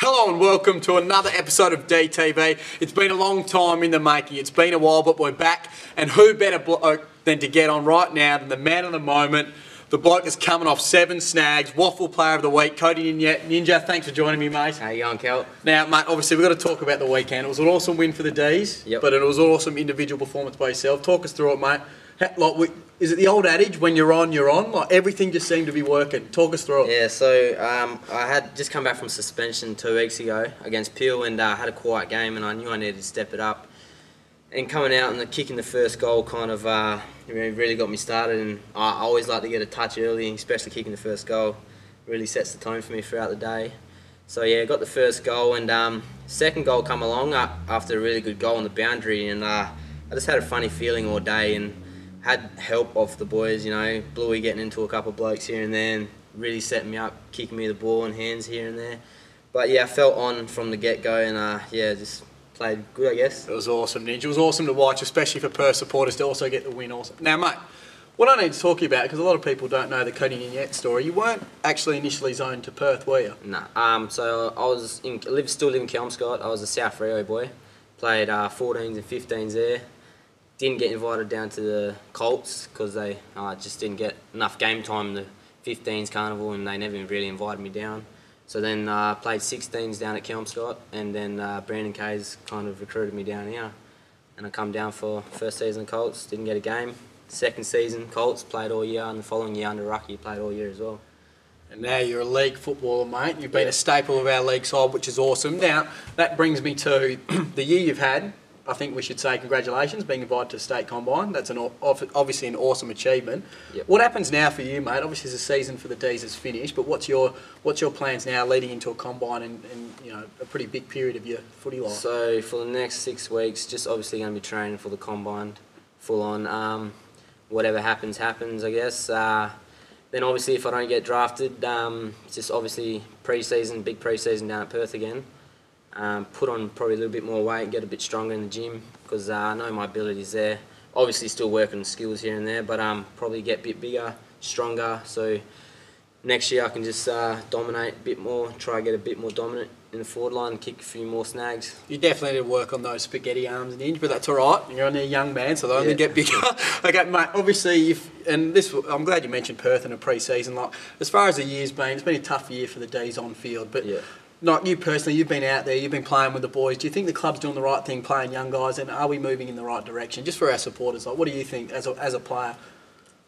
Hello and welcome to another episode of DeeTV. It's been a long time in the making. It's been a while, but we're back. And who better bloke than to get on right now than the man of the moment, the bloke that's coming off 7 snags, Waffle Player of the Week, Cody Ninyette. Ninja, thanks for joining me, mate. How you going, Kel? Now, mate, obviously we've got to talk about the weekend. It was an awesome win for the D's, but it was an awesome individual performance by yourself. Talk us through it, mate. Is it the old adage, when you're on, you're on? Like, everything just seemed to be working. Talk us through it. Yeah, so I had just come back from suspension 2 weeks ago against Peel and had a quiet game, and I knew I needed to step it up. And coming out and kicking the first goal kind of really got me started, and I always like to get a touch early, especially kicking the first goal. Really sets the tone for me throughout the day. So yeah, got the first goal, and second goal come along after a really good goal on the boundary, and I just had a funny feeling all day, and had help off the boys, you know, Bluey getting into a couple of blokes here and there, and really setting me up, kicking me the ball and hands here and there. But yeah, I felt on from the get-go, and yeah, just played good, I guess. It was awesome, Ninja. It was awesome to watch, especially for Perth supporters to also get the win. Awesome. Now, mate, what I need to talk to you about, because a lot of people don't know the Cody Ninyette story, you weren't actually initially zoned to Perth, were you? Nah. So I was still live in Kelmscott. I was a South Rio boy. Played 14s and 15s there. Didn't get invited down to the Colts because they just didn't get enough game time in the 15s carnival, and they never really invited me down. So then played 16s down at Kelmscott, and then Brandon Kays kind of recruited me down here, and I come down for first season Colts, didn't get a game. Second season Colts, played all year, and the following year under Rucky, played all year as well. And now you're a league footballer, mate. You've been a staple of our league side, which is awesome. Now, that brings me to the year you've had. I think we should say congratulations, being invited to State Combine. That's obviously an awesome achievement. Yep. What happens now for you, mate? Obviously the season for the D's is finished, but what's your plans now leading into a Combine and you know, a pretty big period of your footy life? So for the next 6 weeks, just obviously going to be training for the Combine full on. Whatever happens, happens, I guess. Then obviously if I don't get drafted, just obviously pre-season, big pre-season down at Perth again. Put on probably a little bit more weight, get a bit stronger in the gym, because I know my ability's there. Obviously still working on skills here and there, but probably get a bit bigger, stronger, so next year I can just dominate a bit more, try to get a bit more dominant in the forward line, kick a few more snags. You definitely need to work on those spaghetti arms and inch, but that's all right. You're only a young man, so they only get bigger. Okay, mate, obviously, I'm glad you mentioned Perth in a pre-season. Like, as far as the year's been, it's been a tough year for the D's on field, but not you personally, you've been out there, you've been playing with the boys. Do you think the club's doing the right thing, playing young guys, and are we moving in the right direction? Just for our supporters, like, what do you think as a player?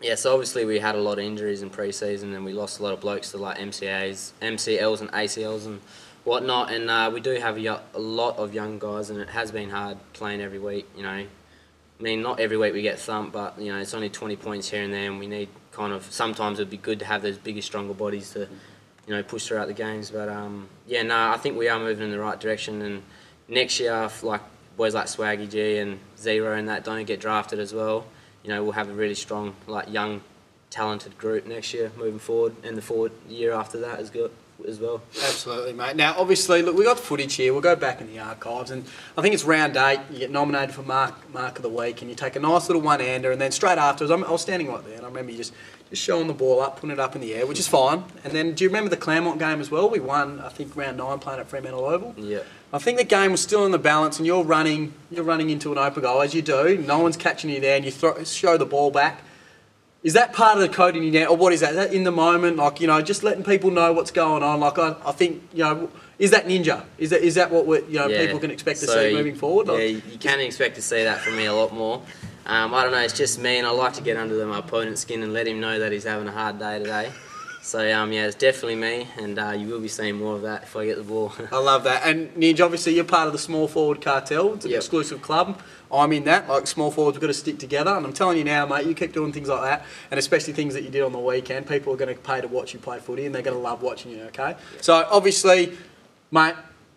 Yeah, so obviously we had a lot of injuries in pre-season, and we lost a lot of blokes to like MCLs and ACLs and whatnot, and we do have a lot of young guys, and it has been hard playing every week, you know. I mean, not every week we get thumped, but you know, it's only 20 points here and there, and we need sometimes it'd be good to have those bigger, stronger bodies to, you know, push throughout the games. But I think we are moving in the right direction, and next year, if like boys like Swaggy G and Zero and that don't get drafted as well, you know, we'll have a really strong, like, young, talented group next year moving forward, and the forward year after that is good as well. Absolutely, mate. Now, obviously, look, we got the footage here. We'll go back in the archives, and I think it's round 8. You get nominated for Mark of the Week, and you take a nice little one-hander, and then straight afterwards, I was standing right there, and I remember you just showing the ball up, putting it up in the air, which is fine. And then, do you remember the Claremont game as well? We won, I think, round 9 playing at Fremantle Oval. Yeah. I think the game was still in the balance, and you're running into an open goal, as you do. No one's catching you there, and you show the ball back. Is that part of the Cody Ninyette, or what is that? Is that in the moment, like, you know, just letting people know what's going on? Like, I think, you know, is that Ninja? Is that what people can expect to see moving forward? Yeah, you can expect to see that from me a lot more. I don't know, it's just me, and I like to get under my opponent's skin and let him know that he's having a hard day today. So yeah, it's definitely me, and you will be seeing more of that if I get the ball. I love that. And Ninja, obviously you're part of the small forward cartel. It's an exclusive club. I'm in that. Like, small forwards, we've got to stick together. And I'm telling you now, mate, you keep doing things like that, and especially things that you did on the weekend, people are going to pay to watch you play footy, and they're going to love watching you, okay? Yeah. So obviously, mate,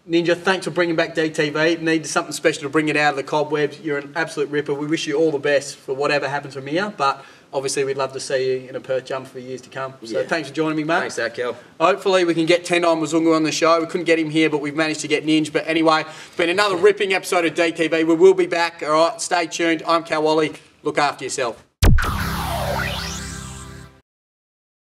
Ninja, thanks for bringing back DeeTV. Needed something special to bring it out of the cobwebs. You're an absolute ripper. We wish you all the best for whatever happens from here, but obviously we'd love to see you in a Perth jumper for years to come. So thanks for joining me, mate. Thanks, Kel. Hopefully we can get Tendai Mzungu on the show. We couldn't get him here, but we've managed to get Ninja. But anyway, it's been another ripping episode of DeeTV. We will be back, all right? Stay tuned. I'm Cal Wally. Look after yourself.